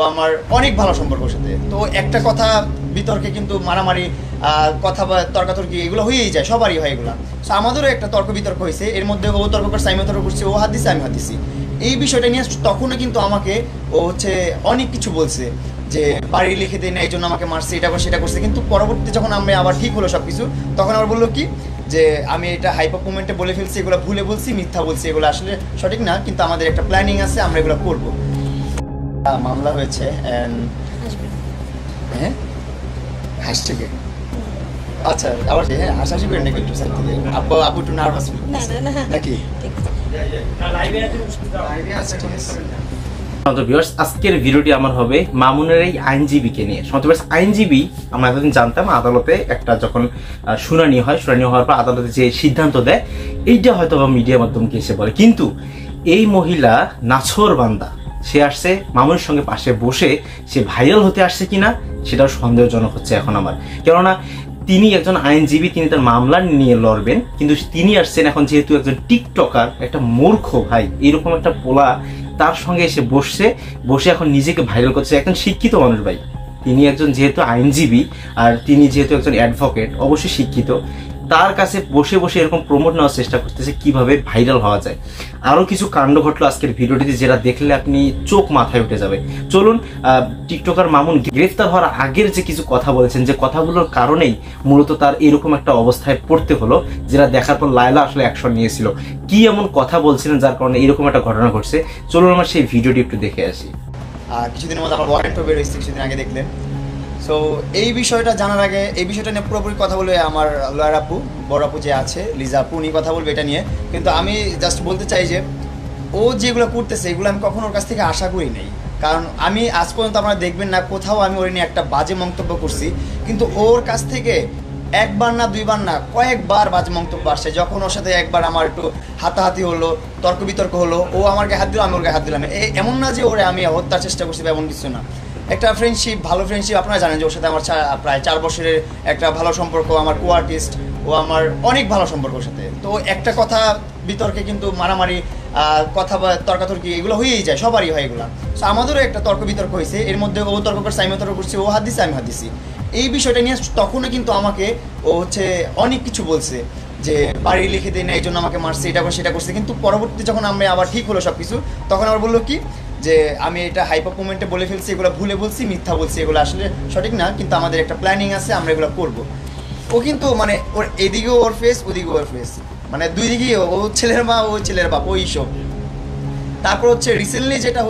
ও আমার অনেক ভালো সম্পর্ক ওর সাথে। তো একটা কথা বিতর্কে কিন্তু মারামারি কথা বা তর্কাতর্কি এগুলো হয়েই যায়, সবারই হয় এগুলো। সো আমাদেরও একটা তর্ক বিতর্ক হয়েছে, এর মধ্যে ও তর্ক করছে, আমি তর্ক করছি, ও হাত দিছে আমি হাত দিছি। এই বিষয়টা নিয়ে তখনও কিন্তু আমাকে ও অনেক কিছু বলছে যে বাড়ি লিখে দেয় না, এই জন্য আমাকে মারছে, এটা করছে সেটা করছে। কিন্তু পরবর্তীতে যখন আমরা আবার ঠিক হলো সব কিছু, তখন আবার বললো কি যে আমি এটা হাইপার মোমেন্টে বলে ফেলছি, এগুলো ভুলে বলছি, মিথ্যা বলছি, এগুলো আসলে সঠিক না, কিন্তু আমাদের একটা প্ল্যানিং আছে, আমরা এগুলো করবো। মামলা হয়েছে হ্যাঁ হাসছে কে? আচ্ছা আবার হ্যাঁ হাসাহাসি করেন নাকি একটু সাইড থেকে? আপু আপু একটু নার্ভাস নাকি? আজকের ভিডিওটি আমার হবে মামুনের এই আইনজীবীকে নিয়ে। আইনজীবী আমরা এতদিন জানতাম আদালতে একটা যখন শুনানি হয়, শুনানি হওয়ার পর আদালতে যে সিদ্ধান্ত দেয় এইটা হয়তো মিডিয়ার মাধ্যমে এসে বলে, কিন্তু এই মহিলা নাছোর বান্দা, সে আসছে মামুনের সঙ্গে পাশে বসে, সে ভাইরাল হতে আসছে কিনা সেটাও সন্দেহজনক হচ্ছে এখন আমার। কেননা তিনি একজন আইনজীবী, তিনি তার মামলা নিয়ে লড়বেন, কিন্তু তিনি আসছেন এখন যেহেতু একজন টিকটকার, একটা মূর্খ ভাই, এরকম একটা পোলা তার সঙ্গে এসে বসে এখন নিজেকে ভাইরাল করছে। একজন শিক্ষিত মানুষ ভাই, তিনি একজন যেহেতু আইনজীবী আর তিনি যেহেতু একজন অ্যাডভোকেট, অবশ্যই শিক্ষিত, তার কাছে বসে বসে এরকম প্রমোট নেওয়ার চেষ্টা করতেছে কিভাবে ভাইরাল হওয়া যায়। আরো কিছু কাণ্ড ঘটলো আজকের ভিডিওটিতে, যেটা দেখলে আপনি চোখ মাথায় উঠে যাবে। চলুন, টিকটকার মামুন গ্রেফতার হওয়ার আগের যে কিছু কথা বলেছেন, যে কথাগুলোর কারণেই মূলত তার এরকম একটা অবস্থায় পড়তে হলো, যেটা দেখার পর লায়লা আসলে অ্যাকশন নিয়েছিল, কি এমন কথা বলছিলেন যার কারণে এরকম একটা ঘটনা ঘটছে। চলুন আমরা সেই ভিডিওটি একটু দেখে আসি। কিছুদিনের মধ্যে আমার ওয়ারেন্টও বের হয়েছে, কিছুদিন আগে দেখলেন। সো এই বিষয়টা জানার আগে এই বিষয়টা নিয়ে পুরোপুরি কথা বলবে আমার লয়ার আপু, বড় আপু যে আছে লিজা আপু, উনি কথা বলবে এটা নিয়ে। কিন্তু আমি জাস্ট বলতে চাই যে ও যেগুলো করতেছে এগুলো আমি কখনো ওর কাছ থেকে আশা করি নাই। কারণ আমি আজ পর্যন্ত আপনারা দেখবেন না কোথাও আমি ওর নিয়ে একটা বাজে মন্তব্য করছি, কিন্তু ওর কাছ থেকে একবার না দুইবার না কয়েকবার বাজে মন্তব্য আসছে। যখন ওর সাথে একবার আমার একটু হাতাহাতি হলো, তর্ক বিতর্ক হলো, ও আমার গায়ে হাত দিল, আমি ওর গায়ে হাত দিলাম, এমন না যে ওরে আমি হত্যার চেষ্টা করছি বা এমন কিছু না। একটা ফ্রেন্ডশিপ, ভালো ফ্রেন্ডশিপ, আপনারা জানেন যে ওর সাথে আমার প্রায় 4 বছরের একটা ভালো সম্পর্ক। আমার কো আর্টিস্ট, ও আমার অনেক ভালো সম্পর্ক ওর সাথে। তো একটা কথা বিতর্কে কিন্তু মারামারি কথা বা তর্কাতর্কি এগুলো হয়েই যায়, সবারই হয় এগুলো। সো আমাদেরও একটা তর্ক বিতর্ক হয়েছে, এর মধ্যে ও তর্ক করছে, আমি তর্ক করছি, ও হাত দিছে আমি হাত দিছি। এই বিষয়টা নিয়ে তখনও কিন্তু আমাকে ও অনেক কিছু বলছে যে বাড়ি লিখে দেয় না, এই জন্য আমাকে মারছে, এটা করছে সেটা করছে। কিন্তু পরবর্তীতে যখন আমরা আবার ঠিক হলো সব কিছু, তখন আবার বললো কি যে আমি এটা হাইপার মোমেন্টে বলে ফেলছি, এগুলো ভুলে বলছি, মিথ্যা বলছি, এগুলো আসলে সঠিক না, কিন্তু আমাদের একটা প্ল্যানিং আছে, আমরা এগুলো করবো। ও কিন্তু মানে ওর এদিকেও ওর ফেস, ওদিকেও ওর ফেস, মানে দুই দিকেই ও ছেলের মা, ও ছেলের বাপ, ওই সব। তারপর রিসেন্টলি যেটা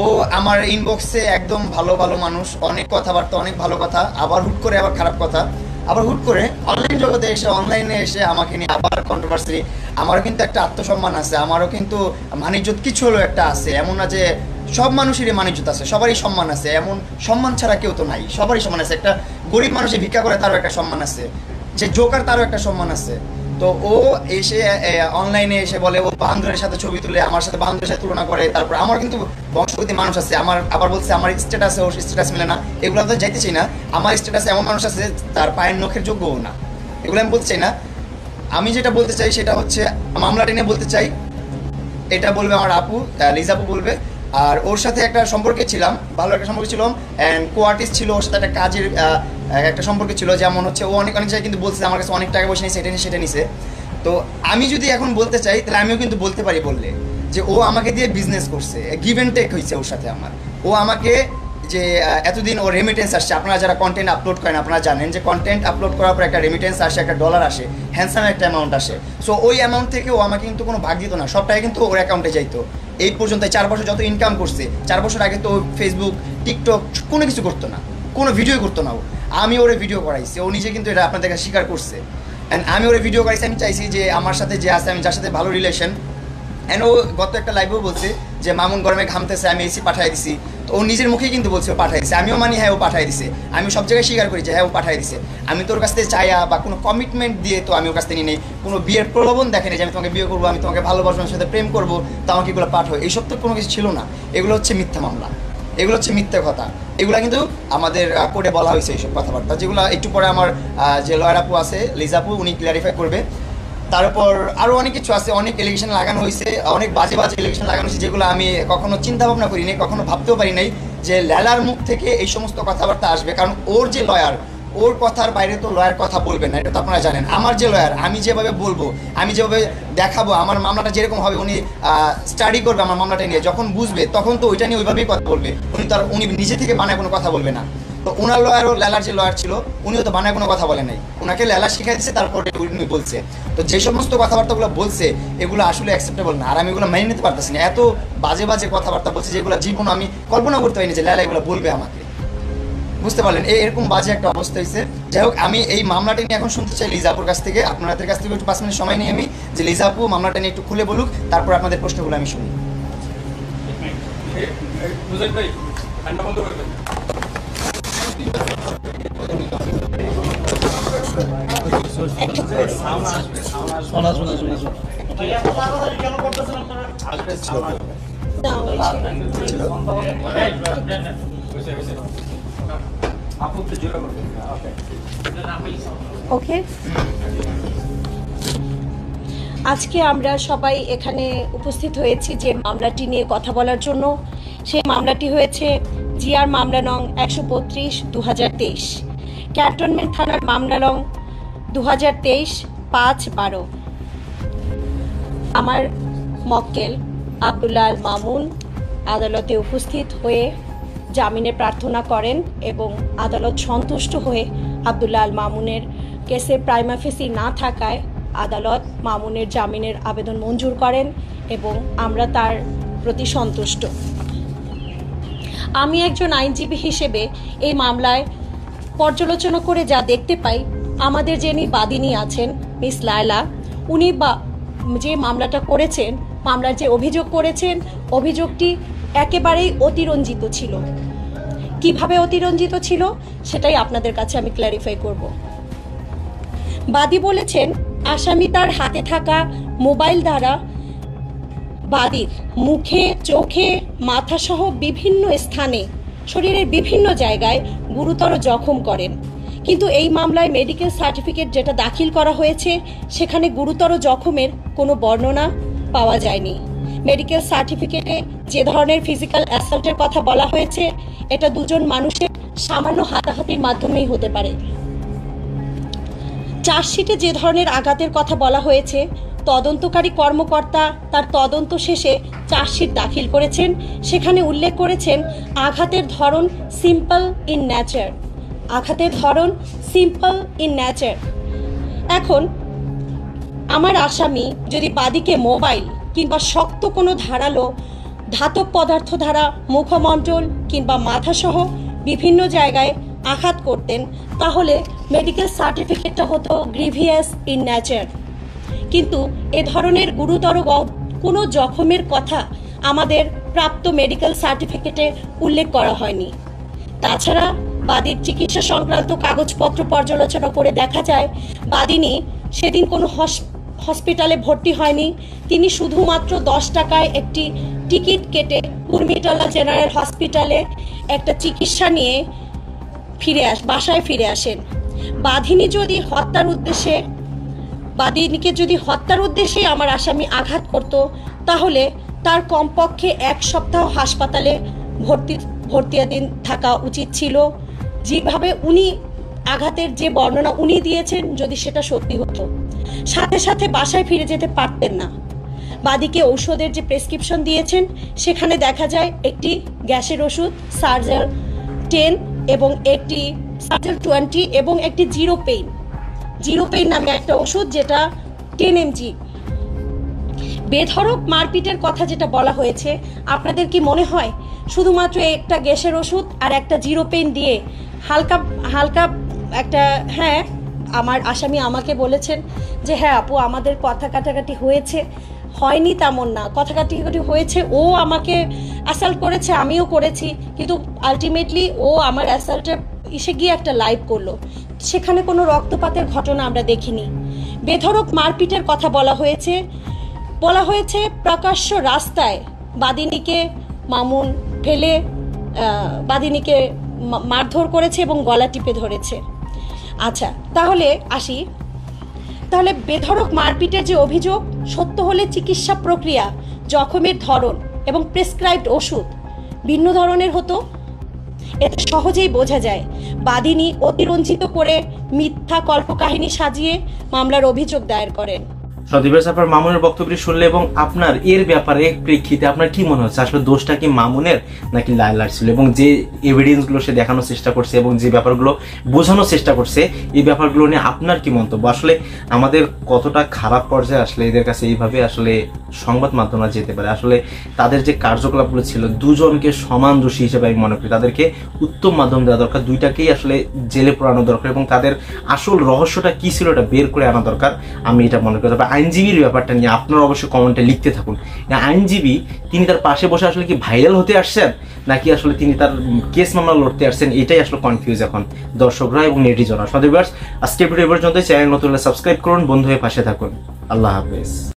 ও আমার ইনবক্সে একদম ভালো ভালো মানুষ, অনেক কথাবার্তা, অনেক ভালো কথা, আবার হুট করে আবার খারাপ কথা, আবার হুট করে অনলাইন জগতে এসে, অনলাইনে এসে আমাকে নিয়ে আবার কন্ট্রোভার্সি। আমারও কিন্তু একটা আত্মসম্মান আছে, আমারও কিন্তু মানিজ্যত কিছু হলো একটা আছে, এমন না যে সব মানুষেরই মানিজ্যত আছে, সবারই সম্মান আছে, এমন সম্মান ছাড়া কেউ তো নাই, সবারই সম্মান আছে। একটা গরিব মানুষে ভিক্ষা করে তারও একটা সম্মান আছে, যে জোকার তারও একটা সম্মান আছে। তো ও এসে অনলাইনে এসে বলে ও বান্ধবের সাথে ছবি তুলে, আমার সাথে বান্ধবের সাথে তুলনা করে। তারপর আমার কিন্তু বংশগতি মানুষ আছে, আমার আবার বলছে আমার স্ট্যাটাসে ওর স্ট্যাটাস মিলে না, এগুলো তো যাইতে চাই না। আমার স্ট্যাটাসে এমন মানুষ আছে তার পায়ের নখের যোগ্যও না, এগুলো আমি বলতে চাই না। আমি যেটা বলতে চাই সেটা মামলাটা নিয়ে বলতে চাই, এটা বলবে আমার আপু লিজা আপু বলবে। আর ওর সাথে একটা সম্পর্কে ছিলাম, ভালো একটা সম্পর্ক ছিল, অ্যান্ড কো আর্টিস্ট ছিল, ওর সাথে একটা কাজের একটা সম্পর্কে ছিল। যেমন ও অনেক জায়গায় কিন্তু বলছে আমার কাছে অনেক টাকা পয়সা নিয়েছে, এটা নিয়ে সেটা নিছে। তো আমি যদি এখন বলতে চাই তাহলে আমিও কিন্তু বলতে পারি, বললে যে ও আমাকে দিয়ে বিজনেস করছে, গিভ অ্যান্ড টেক হয়েছে ওর সাথে আমার। ও আমাকে যে এতদিন ও রেমিটেন্স আসছে, আপনারা যারা কন্টেন্ট আপলোড করেন আপনারা জানেন যে কন্টেন্ট আপলোড করার পর একটা রেমিটেন্স আসে, একটা ডলার আসে, হ্যান্ডসাম একটা অ্যামাউন্ট আসে। সো ওই অ্যামাউন্ট থেকে ও আমাকে কিন্তু কোনো ভাগ দিত না, সবটাই কিন্তু ওর অ্যাকাউন্টে যাইতো। এই পর্যন্ত 4 বছর যত ইনকাম করছে, 4 বছর আগে তো ফেসবুক, টিকটক কোনো কিছু করতো না, কোনো ভিডিও করতো না। আমি ওরে ভিডিও করাইছি, ও নিজে কিন্তু এটা আপনাদের কাছে স্বীকার করছে। অ্যান্ড আমি ওরে ভিডিও করাইছি, আমি চাইছি যে আমার সাথে যে আছে, আমি যার সাথে ভালো রিলেশন। অ্যান্ড ও গত একটা লাইভেও বলছে যে মামুন গরমে ঘামতেছে, আমি এসি পাঠাই দিছি। তো ও নিজের মুখেই কিন্তু বলছে ও পাঠাই দিছে, আমিও মানি হ্যাঁ ও পাঠাই দিছে, আমি সব জায়গায় স্বীকার করি যে হ্যাঁ ও পাঠাই দিছে। আমি তোর কাছ থেকে চাইয়া বা কোনো কমিটমেন্ট দিয়ে তো আমি ওর কাছ থেকে নিই, কোনো বিয়ের প্রলোভন দেখেনি যে আমি তোমাকে বিয়ে করবো, আমি তোমাকে ভালোবাসবো, আমার সাথে প্রেম করবো, তো আমাকে এগুলো পাঠাও, এইসব তো কোনো কিছু ছিল না। এগুলো মিথ্যা মামলা, এগুলো মিথ্যা কথা, এগুলো কিন্তু আমাদের কোর্টে বলা হয়েছে এইসব কথাবার্তা, যেগুলো একটু পরে আমার যে লয়ার আপু আছে লিজাপু, উনি ক্লিয়ারিফাই করবে। তারপর আরও অনেক কিছু আছে, অনেক এলিগেশন লাগানো হয়েছে, অনেক বাজে বাজে এলিগেশন লাগানো হয়েছে, যেগুলো আমি কখনো চিন্তা ভাবনা করি নাই, কখনো ভাবতেও পারি নাই যে লেলার মুখ থেকে এই সমস্ত কথাবার্তা আসবে, কারণ ওর যে লয়ার, ওর কথার বাইরে তো লয়ার কথা বলবে না, এটা তো আপনারা জানেন। আমার যে লয়ার, আমি যেভাবে বলবো, আমি যেভাবে দেখাবো, আমার মামলাটা যেরকম হবে, উনি স্টাডি করবে আমার মামলাটা নিয়ে, যখন বুঝবে তখন তো ওইটা নিয়ে ওইভাবেই কথা বলবে। উনি নিজে থেকে বানায় কোনো কথা বলবে না। তো ওনার লয়ারও, লেলার যে লয়ার ছিল, উনিও তো বানায় কোনো কথা বলে নাই, ওনাকে লেলা শিখাই দিচ্ছে, তারপরে উনি বলছে। তো যে সমস্ত কথাবার্তাগুলো বলছে এগুলো আসলে অ্যাকসেপ্টেবল না, আর আমি এগুলো মেনে নিতে পারতেছি না। এত বাজে বাজে কথাবার্তা বলছে যেগুলো জীবনে আমি কল্পনা করতে পারিনি যে লেলা এগুলো বলবে আমাকে, বুঝতে পারলেন? এরকম বাজে একটা অবস্থা হয়েছে। যাই হোক, আমি এই মামলাটা নিয়ে এখন শুনতে চাই লিজাপুর কাছ থেকে, আপনাদের কাছ থেকে একটু 5 মিনিট সময় নিয়ে আমি যে লিজাপু মামলাটা নিয়ে একটু খুলে বলুক, তারপর আপনাদের প্রশ্নগুলো আমি শুনি। ওকে, আজকে আমরা সবাই এখানে উপস্থিত হয়েছি যে মামলাটি নিয়ে কথা বলার জন্য। সেই মামলাটি হয়েছে জিআর মামলা নং 132 2023, ক্যান্টনমেন্ট থানার মামলা নং 2023 5/12। আমার মক্কেল আব্দুল্লাহ আল মামুন আদালতে উপস্থিত হয়ে জামিনের প্রার্থনা করেন এবং আদালত সন্তুষ্ট হয়ে আব্দুল্লাহ আল মামুনের কেসে প্রাইমা ফেসি না থাকায় আদালত মামুনের জামিনের আবেদন মঞ্জুর করেন এবং আমরা তার প্রতি সন্তুষ্ট। আমি একজন আইনজীবী হিসেবে এই মামলায় পর্যালোচনা করে যা দেখতে পাই, আমাদের যিনি বাদীনি আছেন মিস লায়লা, উনি যে মামলাটা করেছেন, মামলার যে অভিযোগ করেছেন, অভিযোগটি একেবারেই অতিরঞ্জিত ছিল। কিভাবে অতিরঞ্জিত ছিল সেটাই আপনাদের কাছে আমি ক্ল্যারিফাই করব। বাদী বলেছেন আসামি তার হাতে থাকা মোবাইল দ্বারা বাদীর মুখে, চোখে, মাথাসহ বিভিন্ন স্থানে, শরীরের বিভিন্ন জায়গায় গুরুতর জখম করেন। কিন্তু এই মামলায় মেডিকেল সার্টিফিকেট যেটা দাখিল করা হয়েছে, সেখানে গুরুতর জখমের কোনো বর্ণনা পাওয়া যায়নি। মেডিকেল সার্টিফিকেটে যে ধরনের ফিজিক্যাল অ্যাসল্টের কথা বলা হয়েছে, এটা দুজন মানুষের সামান্য হাতাহাতির মাধ্যমেই হতে পারে। চার্জশিটে যে ধরনের আঘাতের কথা বলা হয়েছে, তদন্তকারী কর্মকর্তা তার তদন্ত শেষে চার্জশিট দাখিল করেছেন, সেখানে উল্লেখ করেছেন আঘাতের ধরন সিম্পল ইন নেচার। আঘাতের ধরন সিম্পল ইন নেচার। এখন আমার আসামি যদি বাদীকে মোবাইল কিংবা শক্ত কোনো ধারালো ধাতব পদার্থ দ্বারা মুখমণ্ডল কিংবা মাথাসহ বিভিন্ন জায়গায় আঘাত করতেন, তাহলে মেডিকেল সার্টিফিকেটটা হতো গ্রিভিয়াস ইন নেচার। কিন্তু এ ধরনের গুরুতর কোনো জখমের কথা আমাদের প্রাপ্ত মেডিকেল সার্টিফিকেটে উল্লেখ করা হয়নি। তাছাড়া বাদীর চিকিৎসা সংক্রান্ত কাগজপত্র পর্যালোচনা করে দেখা যায় বাদিনী সেদিন কোনো হসপিটালে ভর্তি হয়নি। তিনি শুধুমাত্র 10 টাকায় একটি টিকিট কেটে কুর্মিটোলা জেনারেল হসপিটালে একটা চিকিৎসা নিয়ে বাসায় ফিরে আসেন। বাদিনীকে যদি হত্যার উদ্দেশ্যে আমার আসামি আঘাত করত, তাহলে তার কমপক্ষে 1 সপ্তাহ হাসপাতালে ভর্তিয়াধীন থাকা উচিত ছিল। যেভাবে উনি আঘাতের যে বর্ণনা উনি দিয়েছেন, যদি সেটা সত্যি হতো, সাথে সাথে বাসায় ফিরে যেতে পারতেন না। বাদীকে ঔষধের যে প্রেসক্রিপশন দিয়েছেন, সেখানে দেখা যায় একটি গ্যাসের ওষুধ সার্জাল 10 এবং একটি সার্জাল 20 এবং একটি জিরো পেইন নামে একটা ওষুধ, যেটা 10 mg। বেধড়ক মারপিটের কথা যেটা বলা হয়েছে, আপনাদের কি মনে হয় শুধুমাত্র একটা গ্যাসের ওষুধ আর একটা জিরো পেইন দিয়ে হালকা একটা, হ্যাঁ আমার আসামি আমাকে বলেছেন যে হ্যাঁ আপু আমাদের কথা কাটাকাটি হয়েছে, হয়নি তেমন না, কথা কাটাকাটি হয়েছে, ও আমাকে অ্যাসাল্ট করেছে, আমিও করেছি, কিন্তু আলটিমেটলি ও আমার অ্যাসাল্টে এসে গিয়ে একটা লাইভ করলো, সেখানে কোনো রক্তপাতের ঘটনা আমরা দেখিনি। বেধড়ক মারপিটের কথা বলা হয়েছে প্রকাশ্য রাস্তায় বাদিনীকে মামুন ফেলে বাদিনীকে মারধর করেছে এবং গলা টিপে ধরেছে। আচ্ছা, তাহলে বেধড়ক মারপিটের যে অভিযোগ সত্য হলে চিকিৎসা প্রক্রিয়া, জখমের ধরন এবং প্রেসক্রাইবড ওষুধ ভিন্ন ধরনের হতো। এতে সহজেই বোঝা যায় বাদীনি অতিরঞ্জিত করে মিথ্যা কল্পকাহিনী সাজিয়ে মামলার অভিযোগ দায়ের করেন। সদীপ আপনার মামুনের বক্তব্যটি শুনলে এবং আপনার এর ব্যাপারে প্রেক্ষিতে আপনার কি মনে হচ্ছে, আসলে দোষটা কি মামুনের নাকি লায়লার ছিল, এবং যে এভিডেন্স গুলো সে দেখানোর চেষ্টা করছে এবং যে ব্যাপারগুলো বোঝানোর চেষ্টা করছে এই ব্যাপারগুলো নিয়ে আপনার কি মন্তব্য? আসলে আমাদের কতটা খারাপ পর্যায়ে আসলে এদের কাছে এইভাবে আসলে সংবাদ মাধ্যমরা যেতে পারে? আসলে তাদের যে কার্যকলাপগুলো ছিল দুজনকে সমান দোষী হিসেবে আমি মনে করি, তাদেরকে উত্তম মাধ্যম দেওয়া দরকার, দুইটাকেই আসলে জেলে পোড়ানো দরকার এবং তাদের আসল রহস্যটা কি ছিল এটা বের করে আনা দরকার, আমি এটা মনে করি। তবে আইনজীবীর ব্যাপারটা নিয়ে আপনারা অবশ্যই কমেন্টে লিখতে থাকুন। আইনজীবী তিনি তার পাশে বসে আসলে কি ভাইরাল হতে আসছেন নাকি আসলে তিনি তার কেস মামলা লড়তে আসছেন, এটাই আসলে কনফিউজ এখন দর্শকরা এবং নেটিজনরা। সদীপ আজকে ভিডিও পর্যন্ত, চ্যানেল নতুন হলে সাবস্ক্রাইব করুন, বন্ধু হয়ে পাশে থাকুন। আল্লাহ হাফেজ।